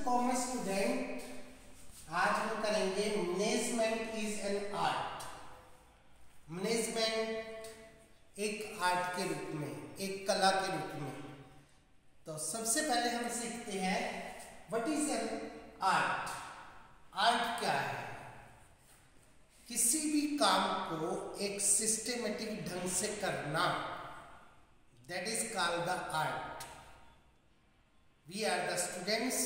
Commerce student, आज हम करेंगे management is an art. Management एक आर्ट के रूप में, एक कला के रूप में। तो सबसे पहले हम सीखते हैं what is an art. Art क्या है? किसी भी काम को एक सिस्टमेटिक ढंग से करना, that is called the art. We are the students.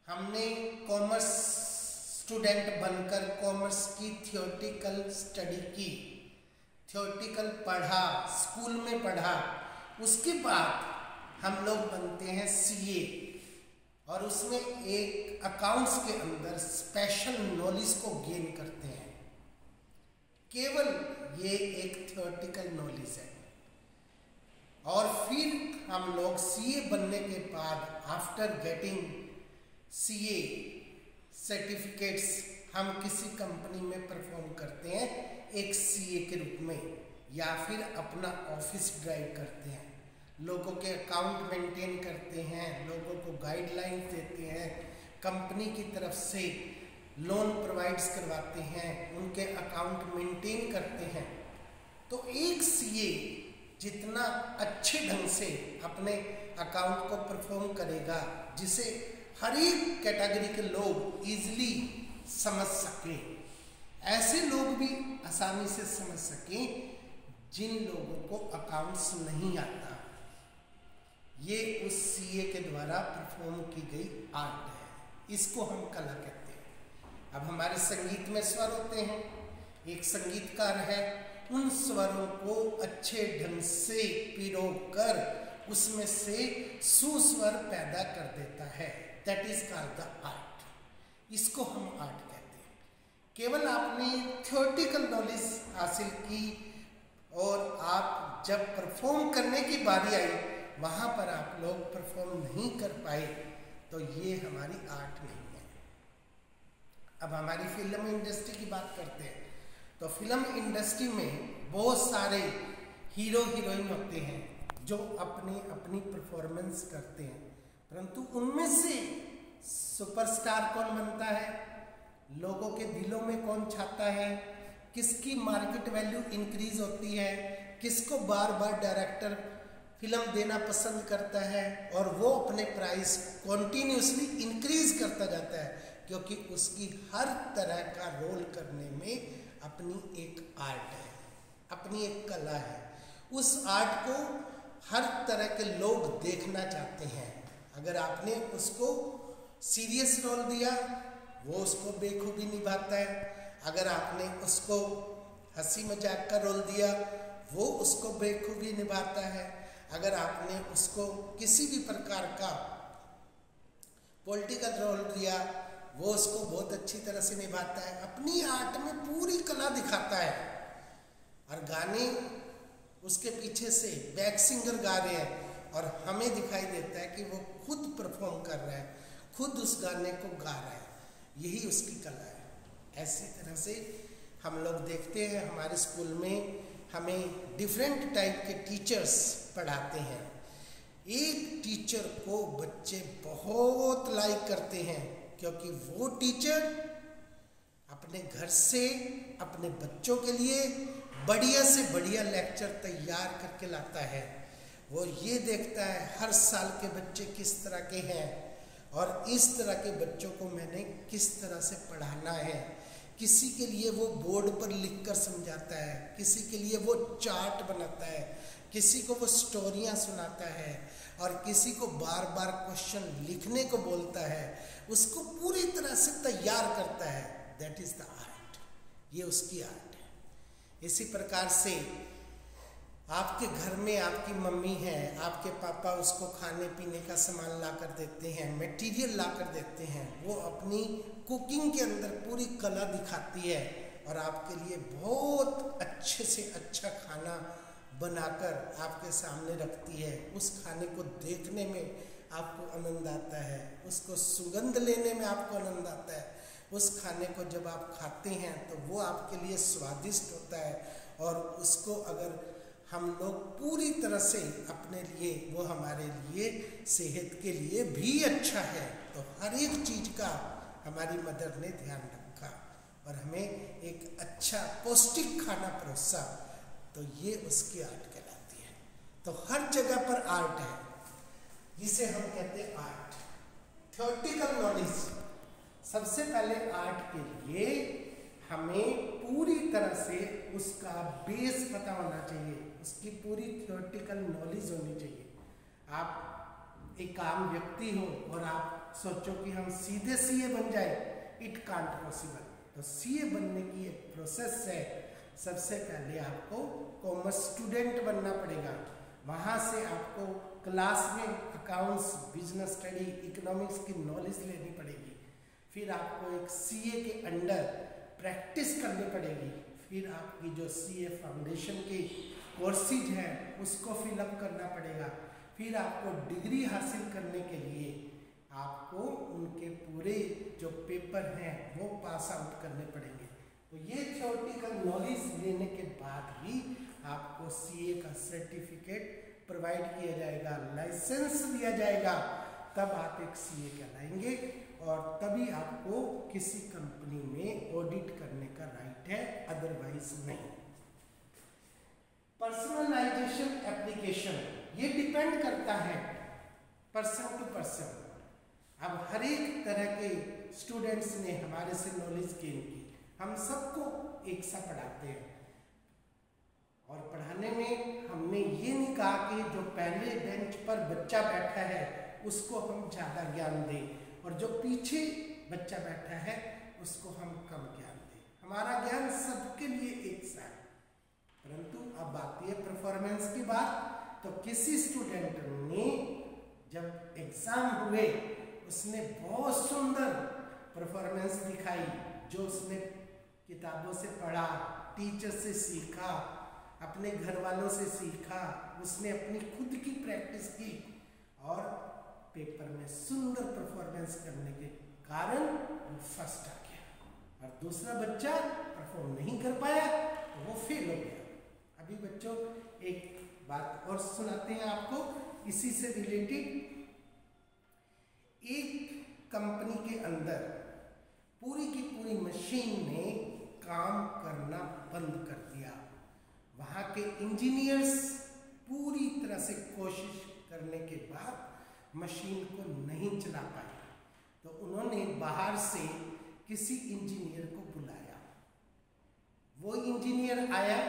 हमने कॉमर्स स्टूडेंट बनकर कॉमर्स की थियोरेटिकल स्टडी की, थियोरेटिकल पढ़ा, स्कूल में पढ़ा। उसके बाद हम लोग बनते हैं सीए और उसमें एक अकाउंट्स के अंदर स्पेशल नॉलेज को गेन करते हैं। केवल ये एक थियोरेटिकल नॉलेज है। और फिर हम लोग सीए बनने के बाद आफ्टर गेटिंग सीए सर्टिफिकेट्स हम किसी कंपनी में परफॉर्म करते हैं एक सीए के रूप में, या फिर अपना ऑफिस ड्राइव करते हैं, लोगों के अकाउंट मेंटेन करते हैं, लोगों को गाइडलाइंस देते हैं, कंपनी की तरफ से लोन प्रोवाइड्स करवाते हैं, उनके अकाउंट मेंटेन करते हैं। तो एक सीए जितना अच्छे ढंग से अपने अकाउंट को परफॉर्म करेगा, जिसे हर एक कैटेगरी के लोग इजीली समझ सकें, ऐसे लोग भी आसानी से समझ सकें जिन लोगों को अकाउंट्स नहीं आता, ये उस सीए के द्वारा परफॉर्म की गई आर्ट है। इसको हम कला कहते हैं। अब हमारे संगीत में स्वर होते हैं, एक संगीतकार है, उन स्वरों को अच्छे ढंग से पिरोकर उसमें से सुस्वर पैदा कर देता है, that is called the art. इसको हम आर्ट कहते हैं। केवल आपने थियोरेटिकल नॉलेज हासिल की और आप जब परफॉर्म करने की बारी आई वहां पर आप लोग परफॉर्म नहीं कर पाए, तो ये हमारी आर्ट नहीं है। अब हमारी फिल्म इंडस्ट्री की बात करते हैं। तो फिल्म इंडस्ट्री में बहुत सारे हीरो हीरोइन होते हैं जो अपनी अपनी परफॉर्मेंस करते हैं, परंतु उनमें से सुपरस्टार कौन बनता है, लोगों के दिलों में कौन छाता है, किसकी मार्केट वैल्यू इंक्रीज होती है, किसको बार बार डायरेक्टर फिल्म देना पसंद करता है और वो अपने प्राइस कॉन्टिन्यूसली इंक्रीज करता जाता है, क्योंकि उसकी हर तरह का रोल करने में अपनी एक आर्ट है, अपनी एक कला है। उस आर्ट को हर तरह के लोग देखना चाहते हैं। अगर आपने उसको सीरियस रोल दिया, वो उसको बेखूबी निभाता है। अगर आपने उसको हंसी मजाक का रोल दिया, वो उसको बेखूबी निभाता है। अगर आपने उसको किसी भी प्रकार का पॉलिटिकल रोल दिया, वो उसको बहुत अच्छी तरह से निभाता है। अपनी आर्ट में पूरी कला दिखाता है। और गाने उसके पीछे से बैक सिंगर गा रहे हैं और हमें दिखाई देता है कि वो खुद परफॉर्म कर रहा है, खुद उस गाने को गा रहा है। यही उसकी कला है। ऐसी तरह से हम लोग देखते हैं हमारे स्कूल में हमें डिफरेंट टाइप के टीचर्स पढ़ाते हैं। एक टीचर को बच्चे बहुत लाइक करते हैं, क्योंकि वो टीचर अपने घर से अपने बच्चों के लिए बढ़िया से बढ़िया लेक्चर तैयार करके लाता है। वो ये देखता है हर साल के बच्चे किस तरह के हैं और इस तरह के बच्चों को मैंने किस तरह से पढ़ाना है। किसी के लिए वो बोर्ड पर लिखकर समझाता है, किसी के लिए वो चार्ट बनाता है, किसी को वो स्टोरियाँ सुनाता है और किसी को बार बार क्वेश्चन लिखने को बोलता है, उसको पूरी तरह से तैयार करता है। That is the art. ये उसकी आर्ट है। इसी प्रकार से आपके घर में आपकी मम्मी है, आपके पापा उसको खाने पीने का सामान ला कर देते हैं, मटेरियल ला कर देते हैं, वो अपनी कुकिंग के अंदर पूरी कला दिखाती है और आपके लिए बहुत अच्छे से अच्छा खाना बनाकर आपके सामने रखती है। उस खाने को देखने में आपको आनंद आता है, उसको सुगंध लेने में आपको आनंद आता है। उस खाने को जब आप खाते हैं तो वो आपके लिए स्वादिष्ट होता है और उसको अगर हम लोग पूरी तरह से अपने लिए, वो हमारे लिए सेहत के लिए भी अच्छा है। तो हर एक चीज़ का हमारी मदर ने ध्यान रखा और हमें एक अच्छा पौष्टिक खाना परोसा, तो ये उसकी आर्ट कहलाती है। तो हर जगह पर आर्ट है, जिसे हम कहते हैं आर्ट। थ्योरेटिकल नॉलेज, सबसे पहले आर्ट के लिए हमें पूरी तरह से उसका बेस पता होना चाहिए, उसकी पूरी थ्योरेटिकल नॉलेज होनी चाहिए। आप एक आम व्यक्ति हो और आप सोचो कि हम सीधे सीए बन जाए, इट कांट पॉसिबल। तो सीए बनने की एक प्रोसेस है। सबसे पहले आपको कॉमर्स स्टूडेंट बनना पड़ेगा, वहाँ से आपको क्लास में अकाउंट्स, बिजनेस स्टडी, इकोनॉमिक्स की नॉलेज लेनी पड़ेगी। फिर आपको एक सीए के अंडर प्रैक्टिस करनी पड़ेगी। फिर आपकी जो सीए फाउंडेशन की कोर्सेज हैं उसको फिलअप करना पड़ेगा। फिर आपको डिग्री हासिल करने के लिए आपको उनके पूरे जो पेपर हैं वो पास आउट करने पड़ेंगे। तो ये थ्योरेटिकल नॉलेज लेने के बाद ही आपको सीए का सर्टिफिकेट प्रोवाइड किया जाएगा, लाइसेंस दिया जाएगा, तब आप एक सीए कहलाएंगे और तभी आपको किसी कंपनी में ऑडिट करने का राइट है, अदरवाइज नहीं। पर्सनलाइजेशन एप्लीकेशन, ये डिपेंड करता है पर्सन टू पर्सन। अब हर एक तरह के स्टूडेंट्स ने हमारे से नॉलेज गेन की, हम सबको एक सा पढ़ाते हैं और पढ़ाने में हमने ये नहीं कहा कि जो पहले बेंच पर बच्चा बैठा है उसको हम ज़्यादा ज्ञान दें और जो पीछे बच्चा बैठा है उसको हम कम ज्ञान दें। हमारा ज्ञान सबके लिए एक सा है। परंतु अब आती है परफॉर्मेंस की बात। तो किसी स्टूडेंट ने जब एग्जाम हुए उसने बहुत सुंदर परफॉर्मेंस दिखाई, जो उसने किताबों से पढ़ा, टीचर से सीखा, अपने घर वालों से सीखा, उसने अपनी खुद की प्रैक्टिस की और पेपर में सुंदर परफॉर्मेंस करने के कारण वो फर्स्ट आ गया और दूसरा बच्चा परफॉर्म नहीं कर पाया तो वो फेल हो गया। अभी बच्चों एक बात और सुनाते हैं आपको इसी से रिलेटेड। एक कंपनी के अंदर पूरी की पूरी मशीन ने काम करना बंद कर दिया। वहाँ के इंजीनियर्स पूरी तरह से कोशिश करने के बाद मशीन को नहीं चला पाए, तो उन्होंने बाहर से किसी इंजीनियर को बुलाया। वो इंजीनियर आया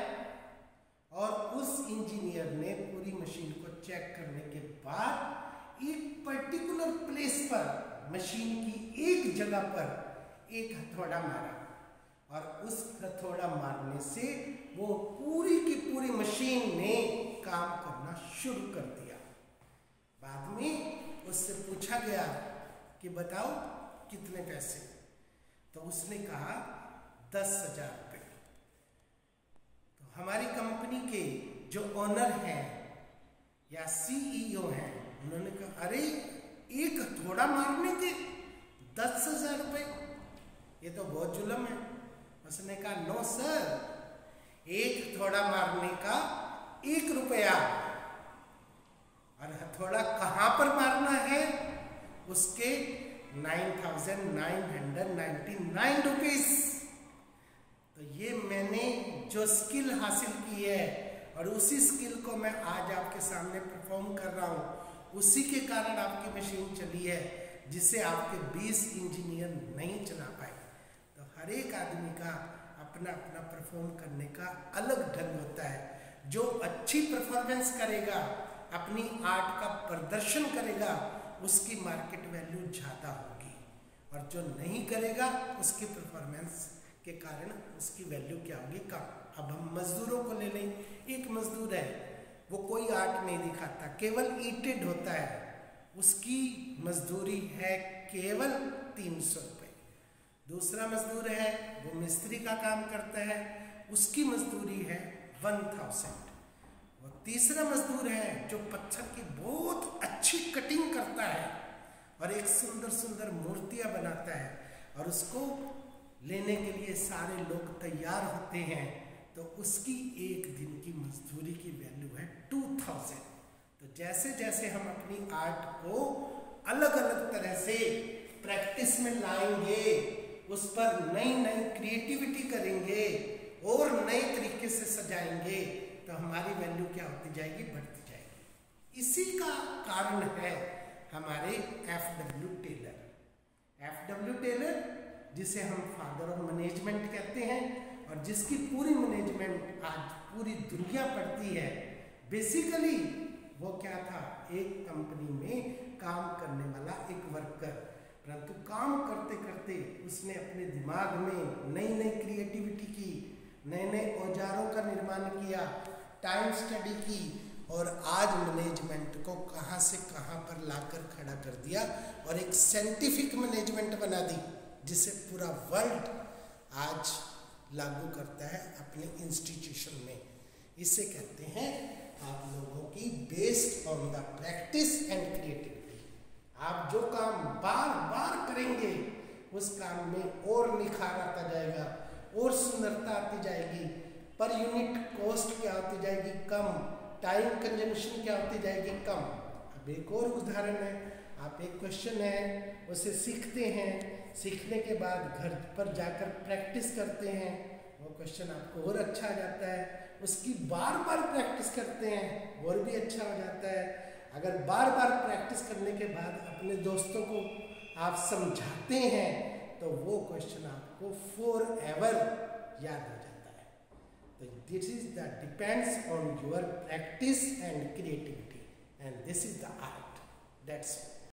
और उस इंजीनियर ने पूरी मशीन को चेक करने के बाद एक पर्टिकुलर प्लेस पर, मशीन की एक जगह पर एक हथौड़ा मारा और उस हथौड़ा मारने से वो पूरी की पूरी मशीन ने काम करना शुरू कर दिया। बाद में उससे पूछा गया कि बताओ कितने पैसे, तो उसने कहा 10,000 रुपये। तो हमारी कंपनी के जो ओनर हैं या सीईओ हैं, उन्होंने कहा अरे एक हथौड़ा मारने के 10,000 रुपये, ये तो बहुत जुल्म है। उसने कहा नो सर, एक हथौड़ा मारने का 1 रुपया और हथौड़ा कहाँ पर मारना है उसके 9,999 रुपीज। तो ये मैंने जो स्किल हासिल की है और उसी स्किल को मैं आज आपके सामने परफॉर्म कर रहा हूँ, उसी के कारण आपकी मशीन चली है जिसे आपके 20 इंजीनियर नहीं चला पाए। तो हर एक आदमी का अपना अपना परफॉर्म करने का अलग ढंग होता है। जो अच्छी परफॉर्मेंस करेगा, अपनी आर्ट का प्रदर्शन करेगा, उसकी मार्केट वैल्यू ज़्यादा होगी और जो नहीं करेगा उसकी परफॉर्मेंस के कारण उसकी वैल्यू क्या होगी, कम। अब हम मजदूरों को ले लें। एक मजदूर है, वो कोई आर्ट नहीं दिखाता, केवल ईटेड होता है, उसकी मजदूरी है केवल 300 रुपये। दूसरा मजदूर है, वो मिस्त्री का काम करता है, उसकी मजदूरी है 1000। वो तीसरा मजदूर है जो पत्थर की बहुत अच्छी कटिंग करता है और एक सुंदर सुंदर मूर्तियाँ बनाता है और उसको लेने के लिए सारे लोग तैयार होते हैं। तो तो उसकी एक दिन की मजदूरी की वैल्यू है 2000। तो जैसे जैसे हम अपनी आर्ट को अलग अलग तरह से प्रैक्टिस में लाएंगे, उस पर नई नई क्रिएटिविटी करेंगे और नए तरीके से सजाएंगे, तो हमारी वैल्यू क्या होती जाएगी, बढ़ती जाएगी। इसी का कारण है हमारे FW टेलर। FW टेलर जिसे हम फादर ऑफ मैनेजमेंट कहते हैं और जिसकी पूरी मैनेजमेंट आज पूरी दुनिया पढ़ती है। बेसिकली वो क्या था, एक कंपनी में काम करने वाला एक वर्कर, परंतु काम करते करते उसने अपने दिमाग में नई नई क्रिएटिविटी की, नए नए औजारों का निर्माण किया, टाइम स्टडी की और आज मैनेजमेंट को कहां से कहां पर लाकर खड़ा कर दिया और एक साइंटिफिक मैनेजमेंट बना दी, जिसे पूरा वर्ल्ड आज लागू करता है अपने इंस्टीट्यूशन में। इसे कहते हैं आप लोगों की based on the practice and creativity. आप जो काम बार बार करेंगे उस काम में और निखार आता जाएगा और सुंदरता आती जाएगी, पर यूनिट कॉस्ट क्या होती जाएगी, कम, टाइम कंजम्पशन क्या होती जाएगी, कम। अब एक और उदाहरण है, आप एक क्वेश्चन है उसे सीखते हैं, सीखने के बाद घर पर जाकर प्रैक्टिस करते हैं, वो क्वेश्चन आपको और अच्छा आ जाता है, उसकी बार बार प्रैक्टिस करते हैं और भी अच्छा हो जाता है। अगर बार बार प्रैक्टिस करने के बाद अपने दोस्तों को आप समझाते हैं तो वो क्वेश्चन आपको फॉर एवर याद हो जाता है। तो this is the depends on your practice and creativity and this is the art, that's